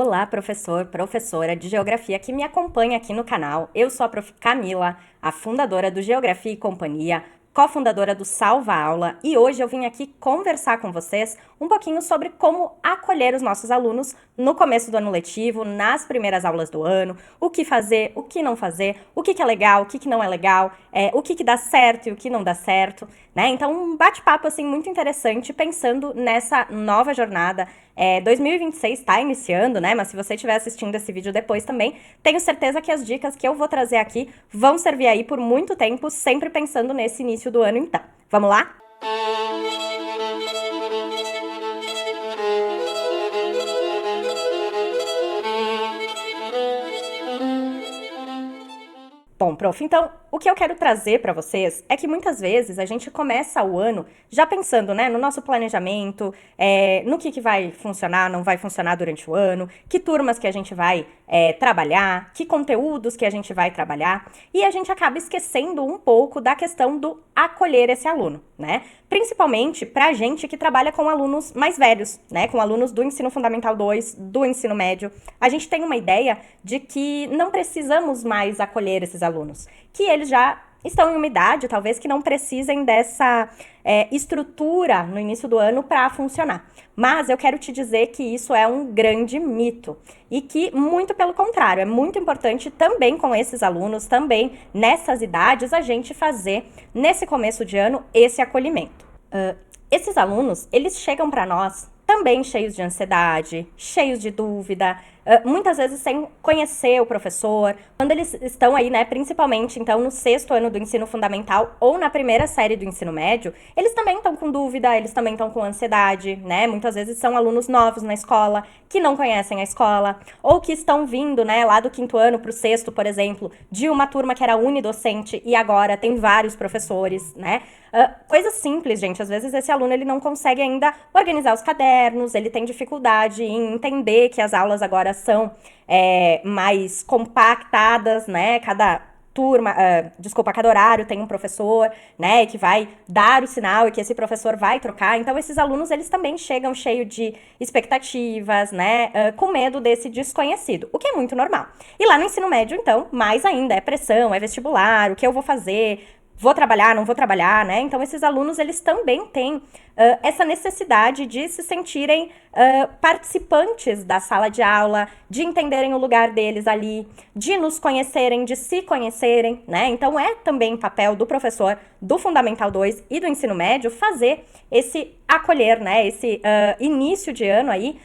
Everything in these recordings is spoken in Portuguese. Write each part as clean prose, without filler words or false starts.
Olá, professor, professora de Geografia que me acompanha aqui no canal. Eu sou a Prof. Camila, a fundadora do Geografia e Companhia, cofundadora do Salva Aula, e hoje eu vim aqui conversar com vocês um pouquinho sobre como acolher os nossos alunos no começo do ano letivo, nas primeiras aulas do ano, o que fazer, o que não fazer, o que é legal, o que não é legal, o que dá certo e o que não dá certo, né? Então, um bate-papo assim muito interessante pensando nessa nova jornada. 2026 está iniciando, né? Mas se você estiver assistindo esse vídeo depois também, tenho certeza que as dicas que eu vou trazer aqui vão servir aí por muito tempo, sempre pensando nesse início do ano então. Vamos lá? Bom, prof, então, o que eu quero trazer para vocês é que muitas vezes a gente começa o ano já pensando, né, no nosso planejamento, no que vai funcionar, não vai funcionar durante o ano, que turmas que a gente vai trabalhar, que conteúdos que a gente vai trabalhar, e a gente acaba esquecendo um pouco da questão do acolher esse aluno, né? Principalmente pra gente que trabalha com alunos mais velhos, né, com alunos do ensino fundamental 2, do ensino médio. A gente tem uma ideia de que não precisamos mais acolher esses alunos, que eles já estão em uma idade, talvez, que não precisem dessa estrutura no início do ano para funcionar. Mas eu quero te dizer que isso é um grande mito e que, muito pelo contrário, é muito importante também com esses alunos, também nessas idades, a gente fazer, nesse começo de ano, esse acolhimento. Esses alunos, eles chegam para nós também cheios de ansiedade, cheios de dúvida, muitas vezes sem conhecer o professor. Quando eles estão aí, né, principalmente então no sexto ano do ensino fundamental ou na primeira série do ensino médio, eles também estão com dúvida, eles também estão com ansiedade, né? Muitas vezes são alunos novos na escola, que não conhecem a escola, ou que estão vindo, né, lá do quinto ano para o sexto, por exemplo, de uma turma que era unidocente e agora tem vários professores, né? Coisas simples, gente. Às vezes esse aluno ele não consegue ainda organizar os cadernos, ele tem dificuldade em entender que as aulas agora são mais compactadas, né? Cada turma, cada horário tem um professor, né, que vai dar o sinal e que esse professor vai trocar. Então, esses alunos, eles também chegam cheios de expectativas, né, com medo desse desconhecido, o que é muito normal. E lá no ensino médio, então, mais ainda, é pressão, é vestibular, o que eu vou fazer, vou trabalhar, não vou trabalhar, né? Então, esses alunos, eles também têm essa necessidade de se sentirem participantes da sala de aula, de entenderem o lugar deles ali, de nos conhecerem, de se conhecerem, né? Então, é também papel do professor do Fundamental 2 e do ensino médio fazer esse acolher, né? Esse início de ano aí,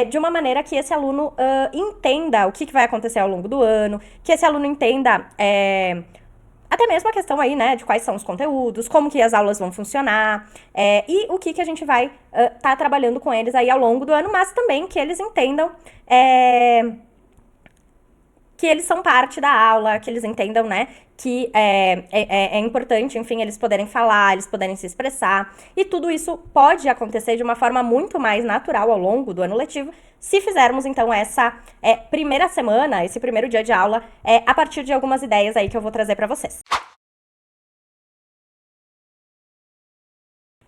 de uma maneira que esse aluno entenda o que vai acontecer ao longo do ano, que esse aluno entenda até mesmo a questão aí, né, de quais são os conteúdos, como que as aulas vão funcionar, e o que a gente vai tá trabalhando com eles aí ao longo do ano, mas também que eles entendam que eles são parte da aula, que eles entendam, né, que é importante, enfim, eles poderem falar, eles poderem se expressar, e tudo isso pode acontecer de uma forma muito mais natural ao longo do ano letivo, se fizermos, então, essa primeira semana, esse primeiro dia de aula, a partir de algumas ideias aí que eu vou trazer para vocês.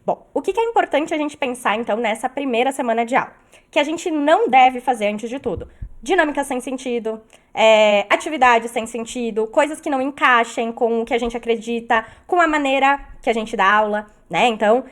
Bom, o que é importante a gente pensar, então, nessa primeira semana de aula? Que a gente não deve fazer, antes de tudo, dinâmica sem sentido, atividades sem sentido, coisas que não encaixem com o que a gente acredita, com a maneira que a gente dá aula, né? Então,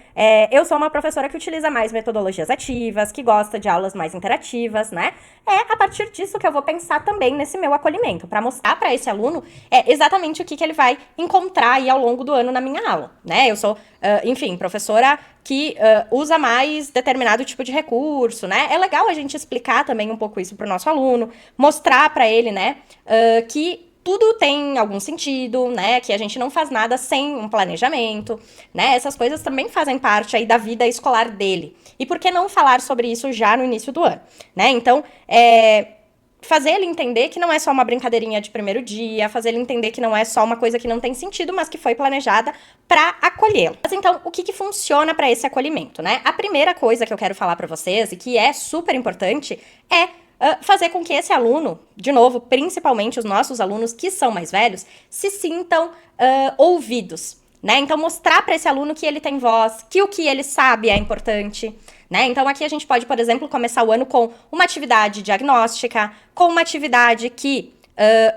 eu sou uma professora que utiliza mais metodologias ativas, que gosta de aulas mais interativas, né? É a partir disso que eu vou pensar também nesse meu acolhimento, para mostrar para esse aluno exatamente o que ele vai encontrar aí ao longo do ano na minha aula, né? Eu sou, enfim, professora que usa mais determinado tipo de recurso, né? É legal a gente explicar também um pouco isso para o nosso aluno, mostrar para ele, né, que tudo tem algum sentido, né, que a gente não faz nada sem um planejamento, né, essas coisas também fazem parte aí da vida escolar dele. E por que não falar sobre isso já no início do ano, né? Então, fazer ele entender que não é só uma brincadeirinha de primeiro dia, fazer ele entender que não é só uma coisa que não tem sentido, mas que foi planejada para acolhê-lo. Mas então, o que funciona para esse acolhimento, né? A primeira coisa que eu quero falar para vocês, e que é super importante, é fazer com que esse aluno, de novo, principalmente os nossos alunos que são mais velhos, se sintam ouvidos. né? Então, mostrar para esse aluno que ele tem voz, que o que ele sabe é importante, né? Então, aqui a gente pode, por exemplo, começar o ano com uma atividade diagnóstica, com uma atividade que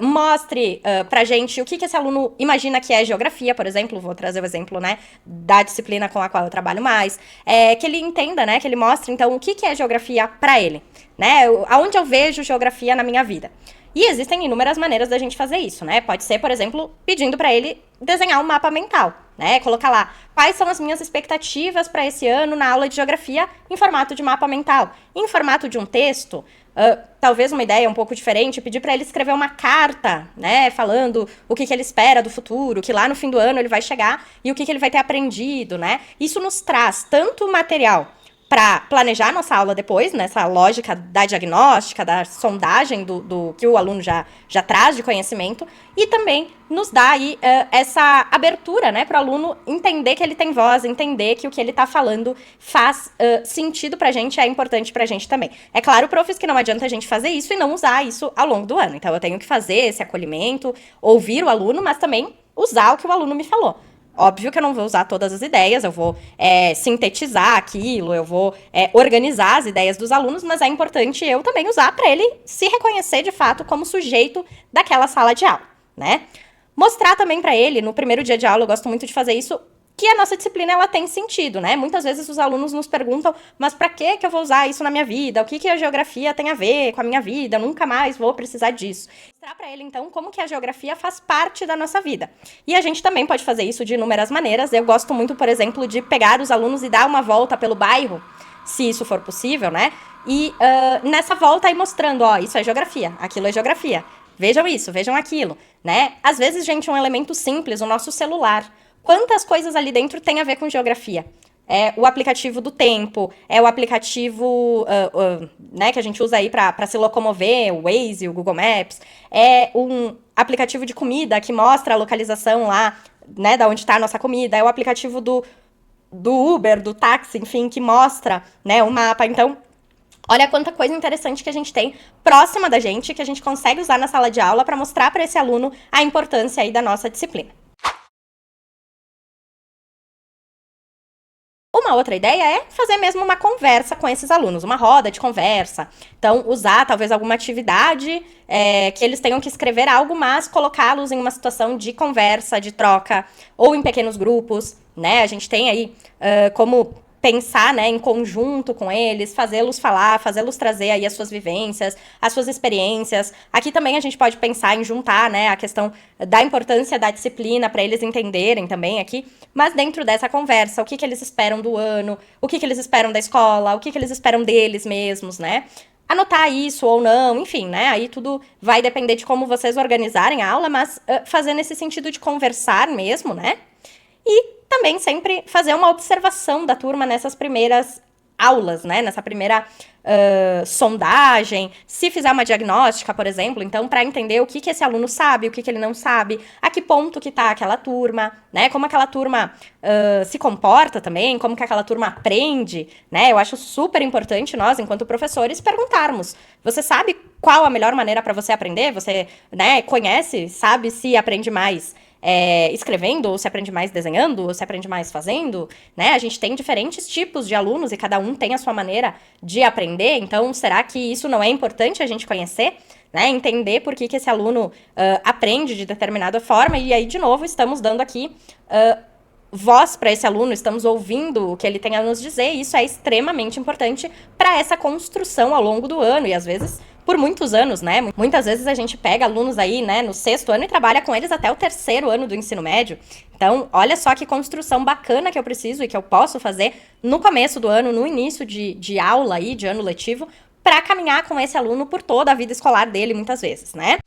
mostre pra gente o que esse aluno imagina que é geografia, por exemplo, vou trazer o exemplo, né, da disciplina com a qual eu trabalho mais, que ele entenda, né, que ele mostre, então, o que é geografia pra ele, né, aonde eu vejo geografia na minha vida. E existem inúmeras maneiras da gente fazer isso, né? Pode ser, por exemplo, pedindo para ele desenhar um mapa mental, né? Colocar lá quais são as minhas expectativas para esse ano na aula de geografia em formato de mapa mental. Em formato de um texto, talvez uma ideia um pouco diferente, pedir para ele escrever uma carta, né? Falando o que ele espera do futuro, que lá no fim do ano ele vai chegar e o que ele vai ter aprendido, né? Isso nos traz tanto material para planejar nossa aula depois, nessa lógica da diagnóstica, da sondagem do que o aluno já traz de conhecimento, e também nos dá aí essa abertura, né, para o aluno entender que ele tem voz, entender que o que ele está falando faz sentido para a gente, é importante para a gente também. É claro, professores, que não adianta a gente fazer isso e não usar isso ao longo do ano. Então, eu tenho que fazer esse acolhimento, ouvir o aluno, mas também usar o que o aluno me falou. Óbvio que eu não vou usar todas as ideias, eu vou sintetizar aquilo, eu vou organizar as ideias dos alunos, mas é importante eu também usar para ele se reconhecer de fato como sujeito daquela sala de aula, né? Mostrar também para ele, no primeiro dia de aula, eu gosto muito de fazer isso, que a nossa disciplina ela tem sentido, né? Muitas vezes os alunos nos perguntam, mas para que eu vou usar isso na minha vida? O que a geografia tem a ver com a minha vida? Eu nunca mais vou precisar disso. Mostrar para ele, então, como que a geografia faz parte da nossa vida. E a gente também pode fazer isso de inúmeras maneiras. Eu gosto muito, por exemplo, de pegar os alunos e dar uma volta pelo bairro, se isso for possível, né? E nessa volta aí mostrando, ó, isso é geografia, aquilo é geografia. Vejam isso, vejam aquilo, né? Às vezes, gente, um elemento simples, o nosso celular. Quantas coisas ali dentro tem a ver com geografia? É o aplicativo do tempo, é o aplicativo né, que a gente usa aí para se locomover, o Waze, o Google Maps, é um aplicativo de comida que mostra a localização lá, né, da onde está a nossa comida, é o aplicativo do Uber, do táxi, enfim, que mostra, né, o mapa. Então, olha quanta coisa interessante que a gente tem próxima da gente, que a gente consegue usar na sala de aula para mostrar para esse aluno a importância aí da nossa disciplina. Uma outra ideia é fazer mesmo uma conversa com esses alunos, uma roda de conversa. Então, usar talvez alguma atividade que eles tenham que escrever algo, mas colocá-los em uma situação de conversa, de troca, ou em pequenos grupos, né? A gente tem aí como pensar, né, em conjunto com eles, fazê-los falar, fazê-los trazer aí as suas vivências, as suas experiências. Aqui também a gente pode pensar em juntar, né, a questão da importância da disciplina para eles entenderem também aqui, mas dentro dessa conversa, o que eles esperam do ano, o que eles esperam da escola, o que eles esperam deles mesmos, né? Anotar isso ou não, enfim, né? Aí tudo vai depender de como vocês organizarem a aula, mas fazer nesse sentido de conversar mesmo, né? E também sempre fazer uma observação da turma nessas primeiras aulas, né? Nessa primeira sondagem. Se fizer uma diagnóstica, por exemplo, então, para entender o que esse aluno sabe, o que ele não sabe, a que ponto que tá aquela turma, né? Como aquela turma se comporta também, como que aquela turma aprende, né? Eu acho super importante nós, enquanto professores, perguntarmos. Você sabe qual a melhor maneira para você aprender? Você, né, conhece, sabe se aprende mais escrevendo, ou se aprende mais desenhando, ou se aprende mais fazendo, né? A gente tem diferentes tipos de alunos e cada um tem a sua maneira de aprender, então será que isso não é importante a gente conhecer? Né? Entender por que esse aluno aprende de determinada forma, e aí, de novo, estamos dando aqui voz para esse aluno, estamos ouvindo o que ele tem a nos dizer, e isso é extremamente importante para essa construção ao longo do ano, e às vezes por muitos anos, né? Muitas vezes a gente pega alunos aí, né, no sexto ano e trabalha com eles até o terceiro ano do ensino médio. Então, olha só que construção bacana que eu preciso e que eu posso fazer no começo do ano, no início de aula aí, de ano letivo, para caminhar com esse aluno por toda a vida escolar dele, muitas vezes, né?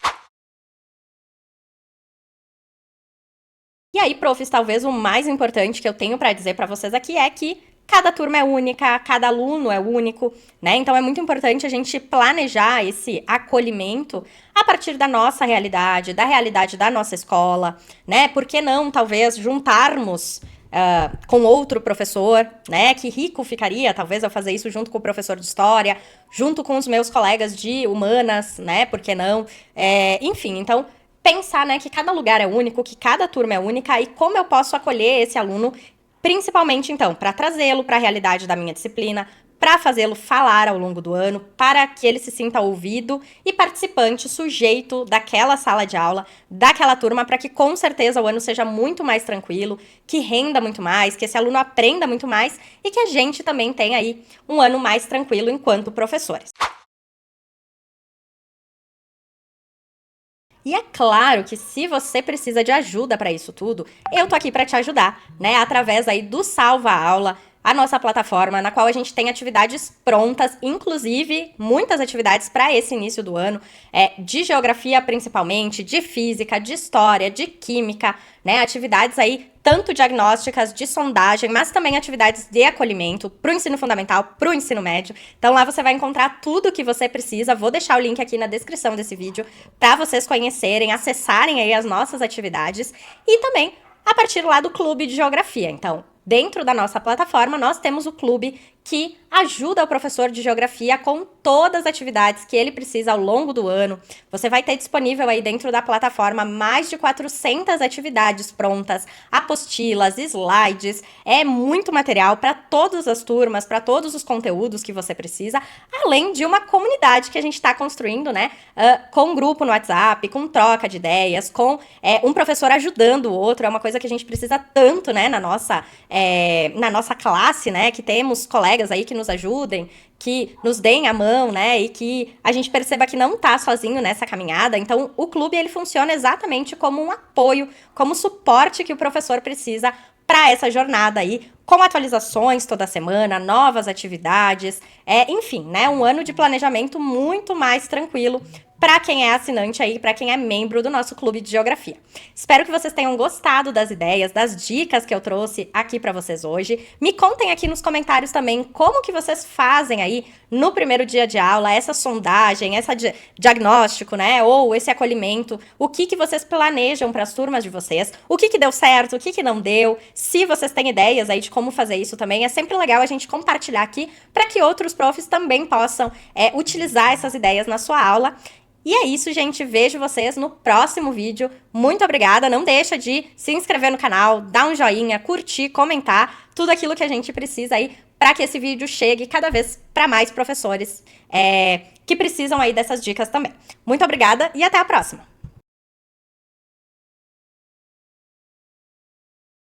E aí, profs, talvez o mais importante que eu tenho para dizer para vocês aqui é que cada turma é única, cada aluno é único, né? Então é muito importante a gente planejar esse acolhimento a partir da nossa realidade, da realidade da nossa escola, né? Por que não, talvez, juntarmos com outro professor, né? Que rico ficaria, talvez, eu fazer isso junto com o professor de história, junto com os meus colegas de humanas, né? Por que não? Enfim, então pensar, né, que cada lugar é único, que cada turma é única e como eu posso acolher esse aluno, principalmente, então, para trazê-lo para a realidade da minha disciplina, para fazê-lo falar ao longo do ano, para que ele se sinta ouvido e participante, sujeito daquela sala de aula, daquela turma, para que com certeza o ano seja muito mais tranquilo, que renda muito mais, que esse aluno aprenda muito mais e que a gente também tenha aí um ano mais tranquilo enquanto professores. E é claro que se você precisa de ajuda para isso tudo, eu tô aqui para te ajudar, né? Através aí do Salva Aula, a nossa plataforma na qual a gente tem atividades prontas, inclusive muitas atividades para esse início do ano, de geografia principalmente, de física, de história, de química, né? Atividades aí tanto diagnósticas, de sondagem, mas também atividades de acolhimento para o ensino fundamental, para o ensino médio. Então lá você vai encontrar tudo o que você precisa. Vou deixar o link aqui na descrição desse vídeo para vocês conhecerem, acessarem aí as nossas atividades e também a partir lá do clube de geografia. Então, dentro da nossa plataforma, nós temos o clube que ajuda o professor de geografia com todas as atividades que ele precisa ao longo do ano. Você vai ter disponível aí dentro da plataforma mais de 400 atividades prontas, apostilas, slides, é muito material para todas as turmas, para todos os conteúdos que você precisa, além de uma comunidade que a gente está construindo, né, com um grupo no WhatsApp, com troca de ideias, com um professor ajudando o outro, é uma coisa que a gente precisa tanto, né, na nossa classe, né, que temos colegas aí que nos ajudem, que nos deem a mão, né, e que a gente perceba que não tá sozinho nessa caminhada. Então, o clube, ele funciona exatamente como um apoio, como suporte que o professor precisa para essa jornada aí, com atualizações toda semana, novas atividades, enfim, né, um ano de planejamento muito mais tranquilo para quem é assinante aí, para quem é membro do nosso clube de geografia. Espero que vocês tenham gostado das ideias, das dicas que eu trouxe aqui para vocês hoje. Me contem aqui nos comentários também como que vocês fazem aí no primeiro dia de aula, essa sondagem, esse diagnóstico, né, ou esse acolhimento, o que que vocês planejam para as turmas de vocês, o que que deu certo, o que que não deu, se vocês têm ideias aí de como fazer isso também, é sempre legal a gente compartilhar aqui para que outros profs também possam utilizar essas ideias na sua aula. E é isso, gente. Vejo vocês no próximo vídeo. Muito obrigada. Não deixa de se inscrever no canal, dar um joinha, curtir, comentar, tudo aquilo que a gente precisa aí para que esse vídeo chegue cada vez para mais professores que precisam aí dessas dicas também. Muito obrigada e até a próxima!